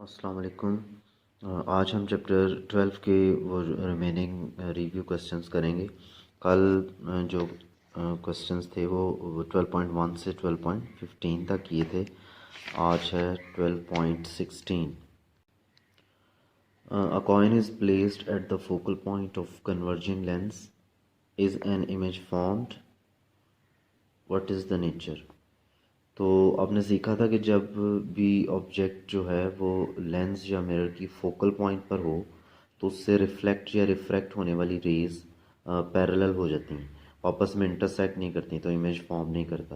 अस्सलाम वालेकुम। आज हम चैप्टर 12 के वो रिमेनिंग रिव्यू क्वेश्चंस करेंगे। कल जो क्वेश्चंस थे वो 12.1 से 12.15 तक किए थे। आज है 12.16। A coin is placed at the focal point of converging lens. Is an image formed? What is the nature? तो आपने सीखा था कि जब भी ऑब्जेक्ट जो है वो लेंस या मिरर की फोकल पॉइंट पर हो तो उससे रिफ्लेक्ट या रिफ्रैक्ट होने वाली रेज पैरेलल हो जाती हैं, आपस में इंटरसेक्ट नहीं करती, तो इमेज फॉर्म नहीं करता।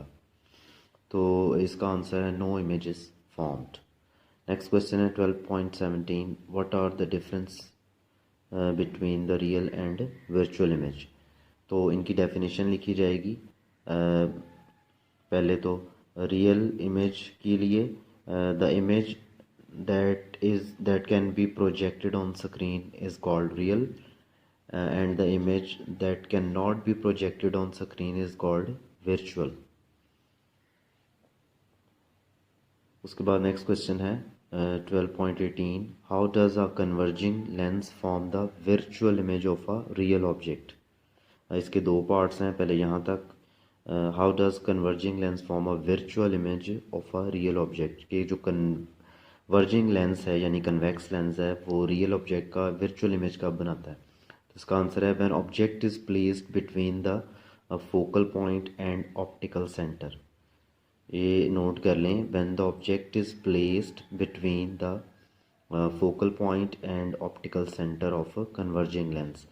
तो इसका आंसर है no image is formed. Next question है 12.17। What are the difference between the real and virtual image. तो इनकी डेफिनेशन लिखी जाएगी। पहले तो रियल इमेज के लिए the image that can be projected on screen is called real, and the image that cannot be projected on screen is called virtual. उसके बाद नेक्स्ट क्वेश्चन है 12.18। How does a converging lens form the virtual image of a real object. इसके दो parts हैं, पहले यहाँ तक। How does converging lens form a virtual image of a real object. कि जो कन्वर्जिंग लेंस है यानी कन्वेक्स लेंस है वो रियल ऑब्जेक्ट का वर्चुअल इमेज कब बनाता है। तो इसका आंसर है when object is placed between the focal point and optical centre. ये नोट कर लें, when the object is placed between the focal point and optical centre of a converging lens.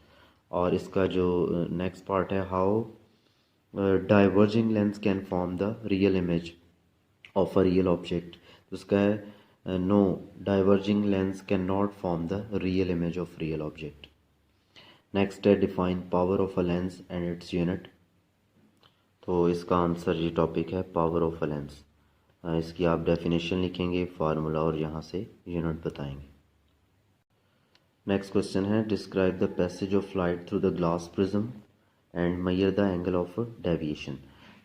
और इसका जो नेक्स्ट पार्ट है, how diverging lens can form the real image of a real object। तो उसका है no, diverging lens cannot form the real image of real object। Next है define power of a lens and its unit। तो इसका answer ये topic है power of a lens. इसकी आप डेफिनेशन लिखेंगे, फार्मूला और यहाँ से यूनिट बताएंगे। नेक्स्ट क्वेश्चन है describe the passage of light through the glass prism and measure the angle of deviation.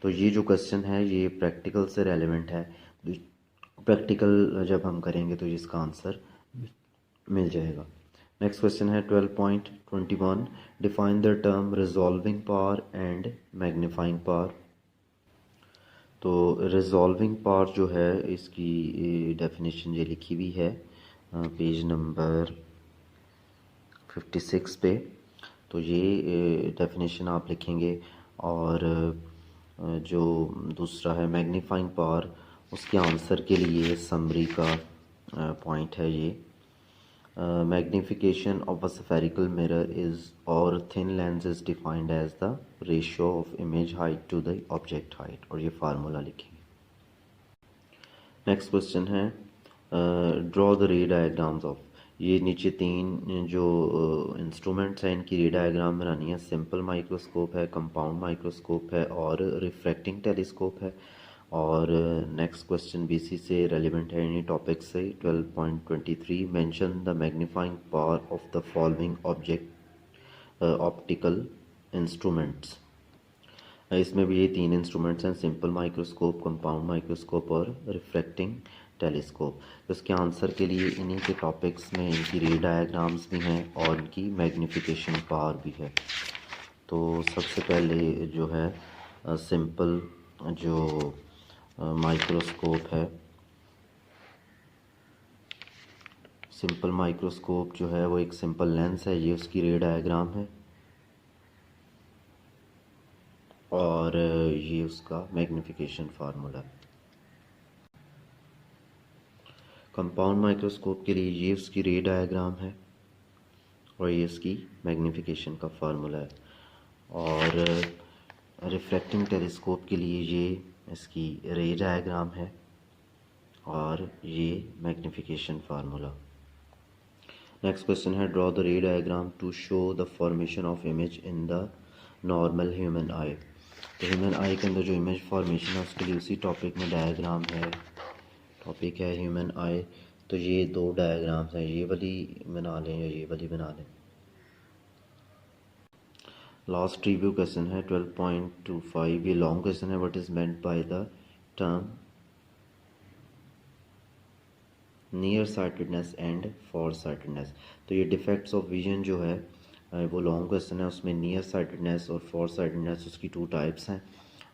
तो ये जो क्वेश्चन है ये प्रैक्टिकल से रेलेवेंट है। प्रैक्टिकल जब हम करेंगे तो इसका आंसर मिल जाएगा। नेक्स्ट क्वेश्चन है 12.21। Define the term resolving power and magnifying power. तो रिजॉल्विंग पावर जो है इसकी डेफिनेशन ये लिखी हुई है पेज नंबर 56 पे। तो ये डेफिनेशन आप लिखेंगे। और जो दूसरा है मैग्नीफाइंग पावर, उसके आंसर के लिए समरी का पॉइंट है ये। Magnification of a spherical mirror is or thin lens is defined as the ratio of image height to the object height, और ये फार्मूला लिखेंगे। नेक्स्ट क्वेश्चन है draw the ray diagrams of. ये नीचे तीन जो इंस्ट्रूमेंट्स हैं इनकी रे डायग्राम बनानी है। सिंपल माइक्रोस्कोप है, कंपाउंड माइक्रोस्कोप है और रिफ्रैक्टिंग टेलीस्कोप है। और नेक्स्ट क्वेश्चन बीसी से रेलिवेंट है इन्हीं टॉपिक से। 12.23 mention the magnifying power of the following object optical instruments. इसमें भी ये तीन इंस्ट्रूमेंट्स हैं, सिंपल माइक्रोस्कोप, कंपाउंड माइक्रोस्कोप और रिफ्रैक्टिंग टेलीस्कोप। तो इसके आंसर के लिए इन्हीं के टॉपिक्स में इनकी रे डायग्राम्स भी हैं और इनकी मैग्निफिकेशन पावर भी है। तो सबसे पहले जो है सिंपल जो माइक्रोस्कोप है, सिंपल माइक्रोस्कोप जो है वो एक सिंपल लेंस है, ये उसकी रे डायग्राम है और ये उसका मैग्निफिकेशन फार्मूला है। कंपाउंड माइक्रोस्कोप के लिए ये उसकी रे डायग्राम है और ये इसकी मैग्निफिकेशन का फार्मूला है। और रिफ्रैक्टिंग टेलीस्कोप के लिए ये इसकी रे डायग्राम है और ये मैग्निफिकेशन फार्मूला। नेक्स्ट क्वेश्चन है draw the ray diagram to show the formation of image in the normal human eye. तो ह्यूमन आई के अंदर जो इमेज फॉर्मेशन है उसके लिए उसी टॉपिक में डायग्राम है। टॉपिक है ह्यूमन आई। तो ये दो डायग्राम्स हैं, ये वाली बना लें या ये वाली बना लें। लास्ट रिव्यू क्वेश्चन है 12.25। ये लॉन्ग क्वेश्चन है। What is meant by the term near sightedness and for sightedness. तो ये डिफेक्ट्स ऑफ विजन जो है वो लॉन्ग क्वेश्चन है, उसमें नियर साइटेडनेस और फॉर साइटेडनेस उसकी 2 टाइप्स हैं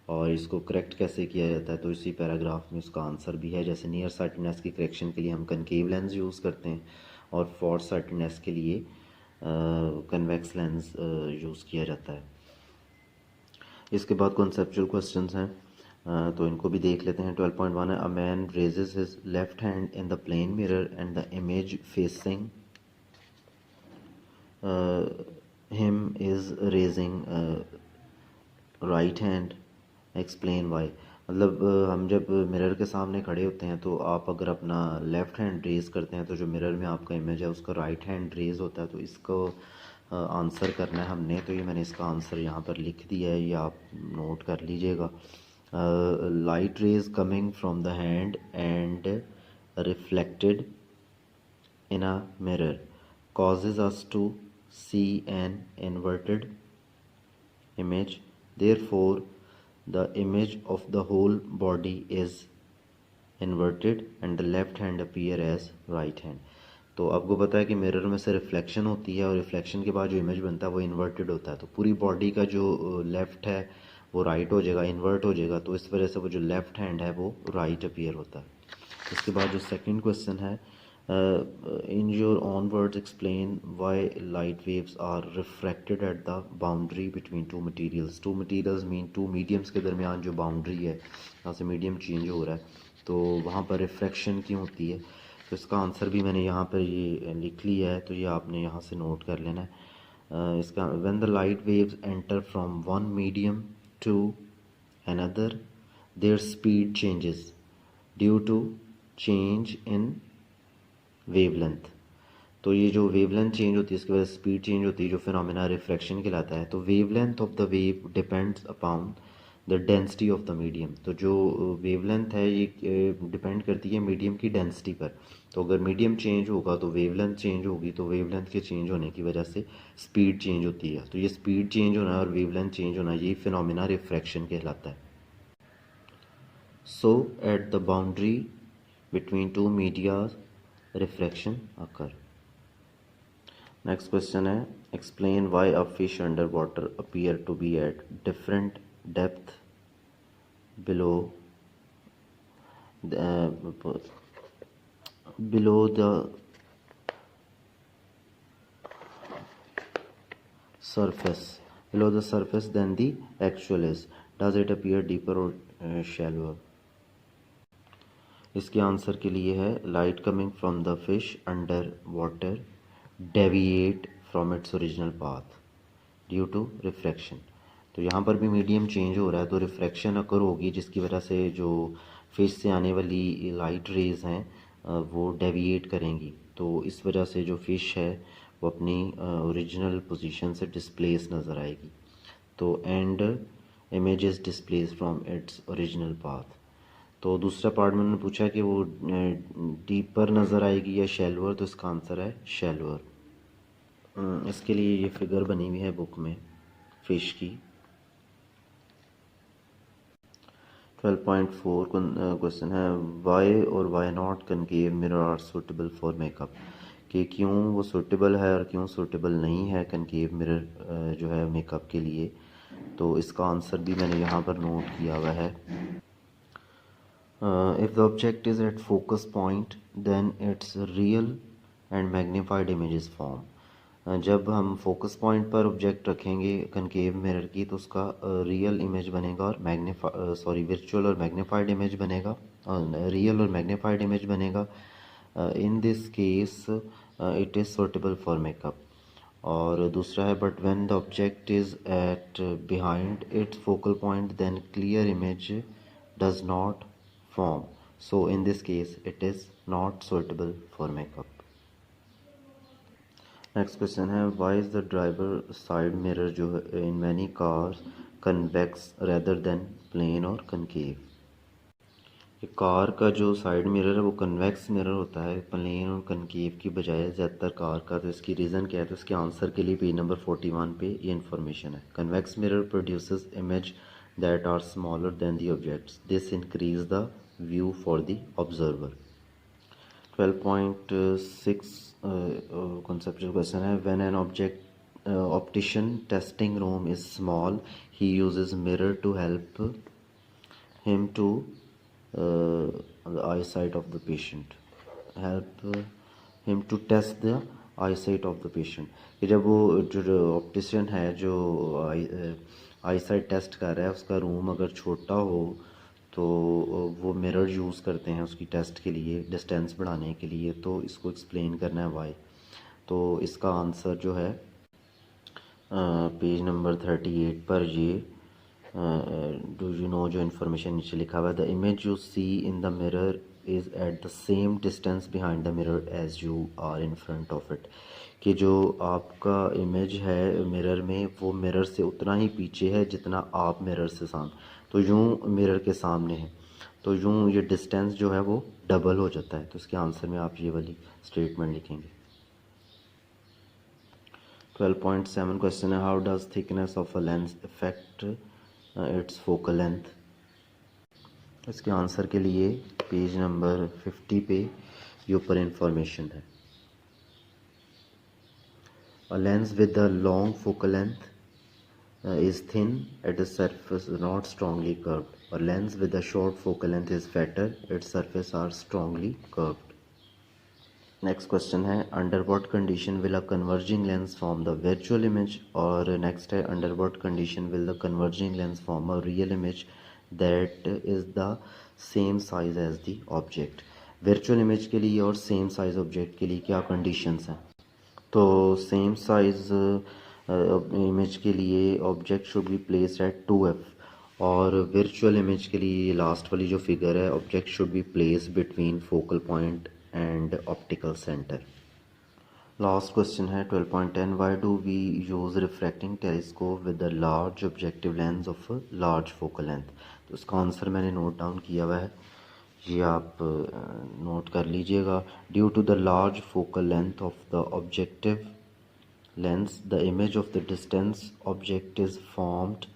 और इसको करेक्ट कैसे किया जाता है तो इसी पैराग्राफ में उसका आंसर भी है। जैसे नियर साइटेडनेस की करेक्शन के लिए हम कनकेव लेंस यूज़ करते हैं और फॉर साइटेडनेस के लिए कन्वेक्स लेंस यूज़ किया जाता है। इसके बाद कॉन्सेप्चुअल क्वेश्चंस हैं तो इनको भी देख लेते हैं। 12.1 है, a man raises his left hand in the plane mirror and the image facing him is raising right hand, explain why. मतलब हम जब मिरर के सामने खड़े होते हैं तो आप अगर अपना लेफ़्ट हैंड रेज़ करते हैं तो जो मिरर में आपका इमेज है उसका राइट हैंड रेज़ होता है। तो इसको आंसर करना है हमने, तो ये मैंने इसका आंसर यहाँ पर लिख दिया है, ये आप नोट कर लीजिएगा। Light rays coming from the hand and reflected in a mirror causes us to see an inverted image. Therefore, the image of the whole body is inverted and the left hand appear as right hand. तो आपको पता है कि mirror में से reflection होती है और रिफ्लेक्शन के बाद जो इमेज बनता है वो इन्वर्टेड होता है। तो पूरी बॉडी का जो लेफ़्ट है वो राइट हो जाएगा, इन्वर्ट हो जाएगा, तो इस वजह से वो जो लेफ़्ट हैंड है वो राइट अपीयर होता है। इसके बाद जो सेकंड क्वेश्चन है, in your own words explain why light waves are refracted at the boundary between two materials. Two materials mean two mediums के दरमियान जो बाउंड्री है, यहाँ से मीडियम चेंज हो रहा है तो वहाँ पर रिफ्रैक्शन क्यों होती है। तो इसका आंसर भी मैंने यहाँ पर ये लिख लिया है, तो ये आपने यहाँ से नोट कर लेना है। इसका when the light waves enter from one medium to another their speed changes due to change in wavelength. तो ये जो वेवलेंथ चेंज होती है इसकी वजह से स्पीड चेंज होती है, जो फिनोमेना रिफ्रैक्शन कहलाता है। तो wavelength of the wave depends upon the density of the medium. तो जो वेवलेंथ है ये डिपेंड करती है मीडियम की डेंसिटी पर। तो अगर मीडियम चेंज होगा तो वेवलेंथ चेंज होगी, तो वेवलेंथ के चेंज होने की वजह से स्पीड चेंज होती है। तो ये स्पीड चेंज होना और वेवलेंथ चेंज होना ये फिनोमेना रिफ्रैक्शन कहलाता है। So at the boundary between two medias refraction occur. Next question है, explain why a fish under water appear to be at different depth below the surface than the actual is. Does it appear deeper or shallower? इसके answer के लिए है light coming from the fish under water deviate from its original path due to refraction. तो यहाँ पर भी medium change हो रहा है तो रिफ्रैक्शन अकर होगी, जिसकी वजह से जो फिश से आने वाली लाइट रेज हैं वो डेविएट करेंगी। तो इस वजह से जो फ़िश है वो अपनी ओरिजिनल पोजीशन से डिस्प्लेस नज़र आएगी। तो and image is displace from its original path. तो दूसरा पार्ट में उन्होंने पूछा कि वो डीपर नज़र आएगी या शैलोअर, तो इसका आंसर है शैलोअर। इसके लिए ये फिगर बनी हुई है बुक में फ़िश की। 12.4 क्वेश्चन है, वाई और why not concave mirror are suitable for makeup. कि क्यों वो सूटेबल है और क्यों सूटेबल नहीं है कनकेव मिरर जो है मेकअप के लिए। तो इसका आंसर भी मैंने यहाँ पर नोट किया हुआ है। If the object is at focus point then its real and magnified images form. जब हम फोकस पॉइंट पर ऑब्जेक्ट रखेंगे कनकेव मिरर की तो उसका रियल इमेज बनेगा और वर्चुअल और मैग्नीफाइड इमेज बनेगा, रियल और मैग्नीफाइड इमेज बनेगा। In this case it is suitable for makeup. और दूसरा है, but when the object is at behind its focal point then clear image does not form, so in this case it is not suitable for makeup. Next question है, why is the driver side mirror जो है in many cars convex rather than plane or concave. Car का जो side mirror है वो convex mirror होता है plane or concave की बजाय ज़्यादातर कार का। तो इसकी रीज़न क्या है, तो इसके आंसर के लिए पेज नंबर 41 पे ये इन्फॉर्मेशन है। Convex mirror produces image that are smaller than the objects, this increase the view for the observer. 12.6 conceptual question है when an optician testing room is small he uses mirror to help him to the eyesight of the patient help him to test the eyesight of the patient कि जब वो जो optician है जो eyesight test कर रहा है उसका रूम अगर छोटा हो तो वो मिरर यूज़ करते हैं उसकी टेस्ट के लिए डिस्टेंस बढ़ाने के लिए तो इसको एक्सप्लेन करना है वाई तो इसका आंसर जो है पेज नंबर 38 पर ये डू यू नो जो इन्फॉर्मेशन नीचे लिखा हुआ है the image you see in the mirror is at the same distance behind the mirror as you are in front of it कि जो आपका इमेज है मिरर में वो मिरर से उतना ही पीछे है जितना आप मिरर से सामने तो यूँ मिरर के सामने है तो यूँ ये डिस्टेंस जो है वो डबल हो जाता है तो इसके आंसर में आप ये वाली स्टेटमेंट लिखेंगे 12.7 क्वेश्चन है how does thickness of a lens effect it's focal length इसके आंसर के लिए पेज नंबर 50 पे ये ऊपर इंफॉर्मेशन है A lens with a long focal length is thin at its surface, not strongly curved. A lens with a short focal length is fatter, its surface are strongly curved. Next question है under what condition will a converging lens form the virtual image और next है under what condition will the converging lens form a real image that is the same size as the object. Virtual image के लिए और same size object के लिए क्या conditions हैं तो सेम साइज इमेज के लिए object should be placed at 2f और वर्चुअल इमेज के लिए लास्ट वाली जो फिगर है object should be placed between focal point and optical centre last question है 12.10 why do we use refracting telescope with the large objective lens of large focal length तो इसका answer मैंने note down किया हुआ है ये आप नोट कर लीजिएगा due to the large focal length of the objective lens the image of the distance object is formed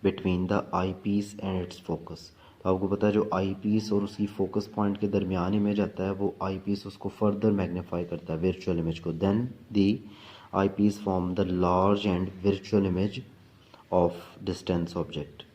between the eyepiece and its focus तो आपको पता है जो आई पीस और उसकी फोकस पॉइंट के दरमियान इमेज आता है वो आई पीस उसको फर्दर मैग्नीफाई करता है वर्चुअल इमेज को then the eyepiece form the large and virtual image of distance object